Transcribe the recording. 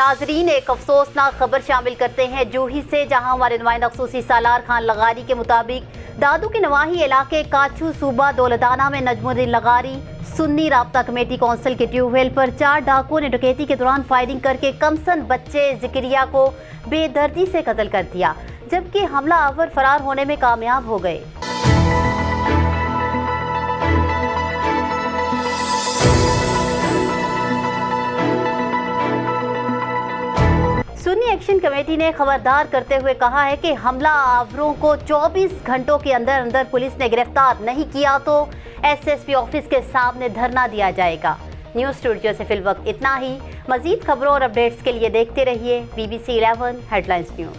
नाजरीन, एक अफसोसनाक खबर शामिल करते हैं जूही से, जहां हमारे नुमाइंदा खसूसी सालार खान लगारी के मुताबिक दादू के नवाही इलाके काचू सूबा दौलताना में नजमुद्दीन लगारी सुन्नी राब्ता कमेटी कौंसिल के ट्यूबवेल पर 4 डाकुओं ने डकैती के दौरान फायरिंग करके कमसन बच्चे जिक्रिया को बेदर्दी से कत्ल कर दिया, जबकि हमला आवर फरार होने में कामयाब हो गए। सुन्नी एक्शन कमेटी ने खबरदार करते हुए कहा है कि हमला आवरों को 24 घंटों के अंदर अंदर पुलिस ने गिरफ्तार नहीं किया तो एसएसपी ऑफिस के सामने धरना दिया जाएगा। न्यूज़ स्टूडियो से फिलवक्त इतना ही। मजीद खबरों और अपडेट्स के लिए देखते रहिए BBC 11 हेडलाइंस न्यूज़।